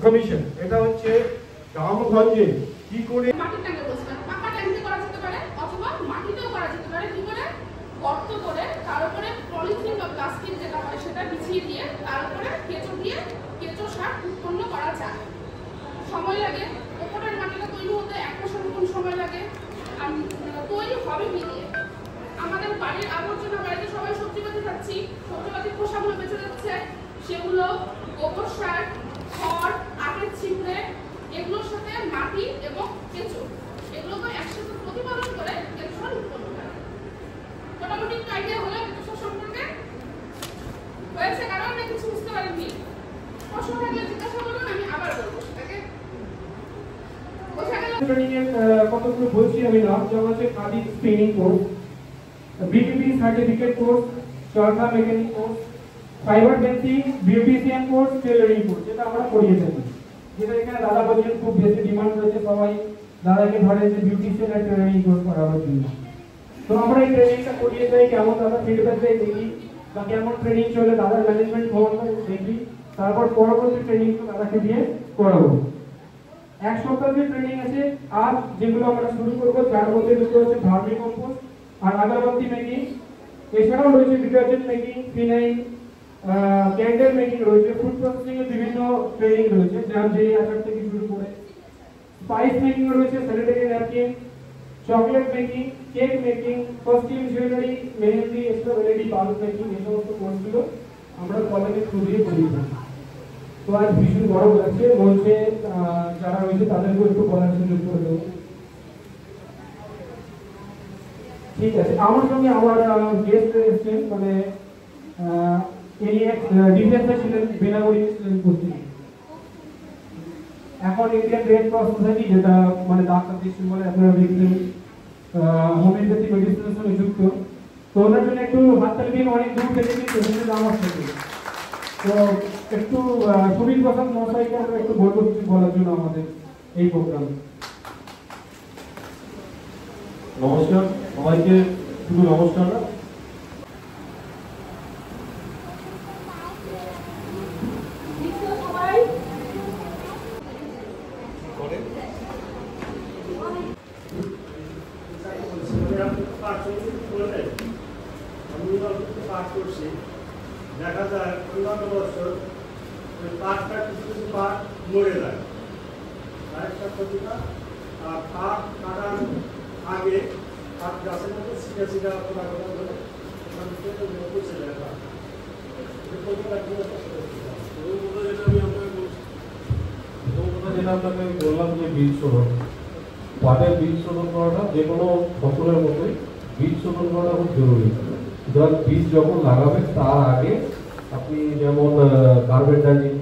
Speaker 12: কমিশন। এটা হচ্ছে গ্রামগঞ্জে কি করে
Speaker 1: মাটির ট্যাঙ্কে বলছিলাম, পাকা ট্যাঙ্কে করা যেতে পারে অথবা মাটিতেও করা যেতে পারে। কি করে? গর্ত করে তার উপরে পলিথিন বা প্লাস্টিক যেটা হয় সেটা বিছিয়ে দিয়ে তার উপরে কেঁচো দিয়ে কেঁচো সার উৎপন্ন করা যায়। সময় লাগে, ওপরের মাটিটা তৈরি হতে 1 মাসের মতন সময় লাগে। আর তৈরি হবে কি দিয়ে? আমাদের বাড়ির আবর্জনা, বাড়িতে সবাই সবজিপাতি খাচ্ছি, সবজিপাতির খোসাগুলো বেঁচে যাচ্ছে, সেগুলো গোবর সার, খড়, আখের ছিপড়ে, এগুলোর সাথে মাটি এবং কেঁচো, এগুলোকে একসাথে প্রতিপালন করে কেঁচো সার উৎপন্ন করে। মোটামুটি একটু আইডিয়া হলো কেঁচো সার সম্পর্কে হয়েছে? কারণ আমরা কিছু বুঝতে পারিনি। প্রশ্ন থাকলে জিজ্ঞাসা করুন, আমি আবার বলবো সেটাকে।
Speaker 3: ট্রেনিং এর কতগুলো বলছি আমি নাম, যেমন হচ্ছে khadi spinning course, BPP certificate course, charkha mechanic course, fibre fencing, beautician course, tailoring course, যেটা আমরা করিয়ে থাকি। যেটা এখানে দাদা বলছেন খুব বেশি ডিমান্ড রয়েছে, সবাই দাদাকে ধরে যে বিউটিশিয়ান আর টেলারিং কোর্স করাবার জন্য। তো আমরা এই ট্রেনিংটা করিয়ে যাই, কেমন দাদা ফিডব্যাক দেয় দেখি, বা কেমন ট্রেনিং চলে দাদার ম্যানেজমেন্ট ক্ষমতা দেখি, তারপর পরবর্তী ট্রেনিং দাদাকে দিয়ে করাবো। 1 সপ্তাহ যে ট্রেনিং আছে আজ যেগুলো আমরা শুরু করবো, তার মধ্যে দুটো হচ্ছে ভার্মি কম্পোস্ট আর আগরবাতি মেকিং, এছাড়াও রয়েছে detergent making, phenyl, candle making রয়েছে, ফুড প্রসেসিং এর বিভিন্ন ট্রেনিং রয়েছে, যার যে আচার থেকে শুরু করে স্পাইস মেকিং রয়েছে, sanitary napkin, chocolate making, cake making, costume jewellery, mehendi, strawberry bulb making, এই সমস্ত কোর্সগুলো আমরা কলেজে খুঁজিয়ে করিয়ে থাকি। তো আজ ভীষণ গরম লাগছে, বলছে যারা রয়েছে তাদেরকেও একটু বলার সুযোগ করে দেবো। ঠিক আছে, আমার সঙ্গে আমার গেস্ট এসেছেন, মানে ডিফেন্সে ছিলেন, বেনাগরিক ছিলেন কুস্তি। এখন ইন্ডিয়ান রেড ক্রস সোসাইটি, যেটা মানে ডাক্তার দৃষ্টি বলে, আপনারা দেখলেন হোমিওপ্যাথি মেডিসিনের সঙ্গে যুক্ত। তো ওনার জন্য একটু হাততালি দিন, অনেক দূর থেকে কিন্তু এসেছেন আমার সাথে। তো একটু সুবীর প্রসাদ মহাশয়কে আমরা একটু বলবো কিছু বলার জন্য আমাদের এই প্রোগ্রাম।
Speaker 15: নমস্কার সবাইকে, শুধু নমস্কার না,
Speaker 11: দেখা যায় অন্যান্য বছর পাটটা কিছু কিছু পাট মরে যায়, আরেকটা ক্ষতিটা। আর পাট কাটার আগে পাট গাছের মধ্যে ছিটা ছিটা খোলা খোলা ধরে ওখান থেকে পচে যায়।
Speaker 15: যেটা আপনাকে বললাম যে বীজ শোধন, পাটের বীজ শোধন করাটা যে কোনো ফসলের মতোই বীজ শোধন করাটা খুব জরুরি। সুতরাং বীজ যখন লাগাবেন তার আগে আপনি যেমন কার্বেন্ডাজিন,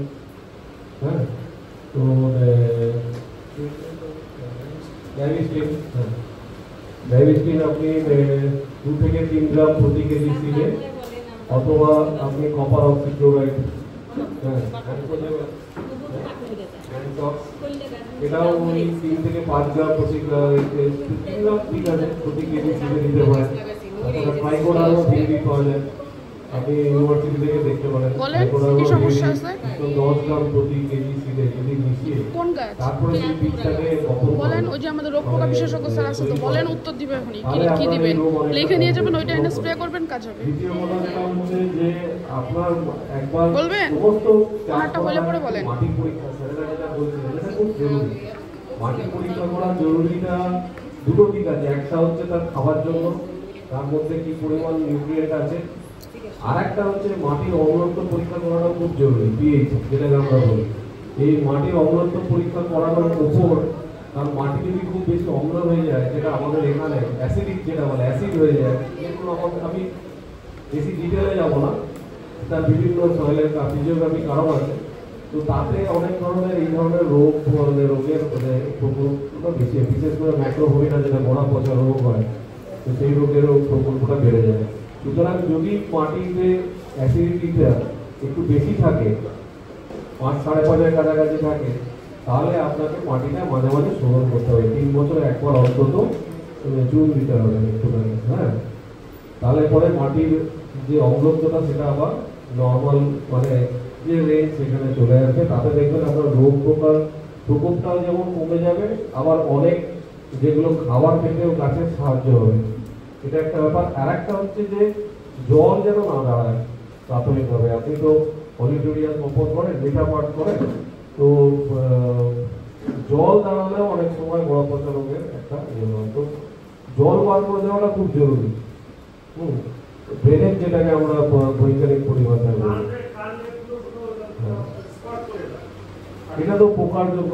Speaker 15: হ্যাঁ, তো ডাইভিস্টিন আপনি 2 থেকে 3 গ্রাম প্রতি কেজি সিডে, অথবা আপনি কপার অক্সিক্লোরাইড, হ্যাঁ, এটাও ওই 3 থেকে 5 গ্রাম প্রতি ঠিক আছে প্রতি কেজি সিডে দিতে পারেন। তাছাড়া ট্রাইকোডারও ভিডি পাওয়া যায়, আপনি ইউনিভার্সিটি থেকে দেখতে পারেন।
Speaker 1: কি সমস্যা আছে?
Speaker 15: 10 গ্রাম প্রতি কেজি সিডে যদি মিশিয়ে
Speaker 1: কোন গাছ
Speaker 15: তারপরে সেই বীজটাকে বপন
Speaker 1: বলেন, ওই যে আমাদের রোগ পোকা বিশেষজ্ঞ স্যার আছে, তো বলেন উত্তর দিবে এখনই কি দিবেন, লিখে নিয়ে যাবেন, ওইটা এনে স্প্রে করবেন, কাজ হবে।
Speaker 15: দ্বিতীয় কথা যেটা হচ্ছে যে আপনার একবার
Speaker 1: বলবেন ওনারটা হলে পরে বলেন।
Speaker 15: মাটি পরীক্ষা স্যারেরা যেটা বলছেন এটা খুব জরুরি। মাটি পরীক্ষা করা জরুরিটা দুটো দিক আছে, একটা হচ্ছে তার খাবার জন্য, তার মধ্যে কি পরিমাণ নিউট্রিয়েন্ট আছে, আর একটা হচ্ছে মাটির অম্লত্ব পরীক্ষা করাটা খুব জরুরি, পিএইচ যেটাকে আমরা বলি। এই মাটির অম্লত্ব পরীক্ষা করানোর উপর, কারণ মাটি যদি খুব বেশি অম্ল হয়ে যায়, যেটা আমাদের এখানে অ্যাসিডিক যেটা বলে অ্যাসিড হয়ে যায়, যেগুলো আমাদের, আমি বেশি ডিটেলে যাব না, তার বিভিন্ন সয়েলের ফিজিওগ্রাফি কারণ আছে। তো তাতে অনেক ধরনের এই ধরনের রোগ, রোগের প্রকোপটা বেশি, বিশেষ করে ম্যাক্রোভোমিনা যেটা গোড়া পচা রোগ হয়, তো সেই রোগেরও প্রকোপটা বেড়ে যায়। সুতরাং যদি মাটিতে অ্যাসিডিটিটা একটু বেশি থাকে, 5-5.5-এর কাছাকাছি থাকে, তাহলে আপনাকে মাটিটা মাঝে মাঝে শোধন করতে হবে, 3 বছরে একবার অন্তত চুন দিতে হবে একটুখানি, হ্যাঁ। তাহলে পরে মাটির যে অম্লত্বটা সেটা আবার নর্মাল মানে যে রেঞ্জ সেখানে চলে আসবে। তাতে দেখবেন আপনার রোগ পোকার প্রকোপটাও যেমন কমে যাবে, আবার অনেক যেগুলো খাবার পেতেও গাছের সাহায্য হবে, এটা একটা ব্যাপার। আর একটা হচ্ছে যে জল যেন না দাঁড়ায় প্রাথমিকভাবে। আপনি তো অডিটোরিয়াম বপন করেন, মিঠা পাঠ করেন, তো জল দাঁড়ালেও অনেক সময় গোড়া পচা রোগের একটা তো জল বার করে দেওয়াটা খুব জরুরি। ড্রেনেজ যেটাকে আমরা বৈজ্ঞানিক পরিভাষায় বলি, এটা তো পোকার জন্য।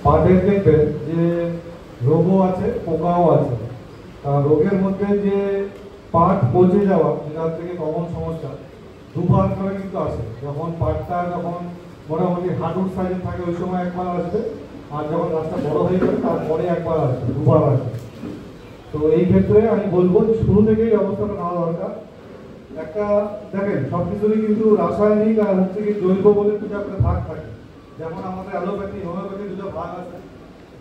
Speaker 12: পাটের দেখবেন যে রোগও আছে, পোকাও আছে। রোগের মধ্যে যে পাট পচে যাওয়া, যেটার থেকে কমন সমস্যা, দুবার করে কিন্তু আসে। যখন পাটটা যখন মোটামুটি হাঁটুর সাইজে থাকে ওই সময় একবার আসবে, আর যখন গাছটা বড় হয়ে যাবে তারপরে একবার আসবে, দুবার আসবে। তো এই ক্ষেত্রে আমি বলবো শুরু থেকেই ব্যবস্থাটা নেওয়া দরকার। একটা দেখেন সব কিছুরই কিন্তু রাসায়নিক আর হচ্ছে কি জৈব বলে দুটো একটা ভাগ থাকে। যেমন আমাদের অ্যালোপ্যাথি, হোমিওপ্যাথি দুটো ভাগ আছে।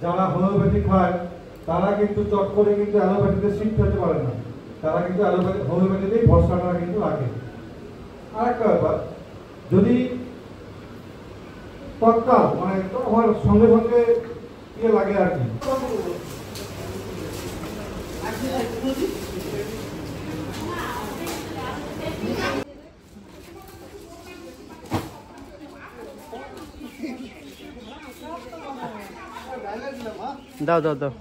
Speaker 12: যারা হোমিওপ্যাথি খায় তারা কিন্তু চট করে কিন্তু অ্যালোপ্যাথিতে শিফট হতে পারে না, তারা কিন্তু হোমিওপ্যাথিতেই ভরসাটা কিন্তু রাখে। আর একটা ব্যাপার, যদি তৎকাল মানে আমার সঙ্গে সঙ্গে ইয়ে লাগে আর কি,
Speaker 2: দাও দাও দাও।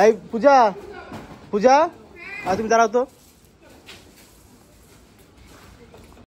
Speaker 2: এই পূজা, পূজা তুমি দাঁড়াও তো।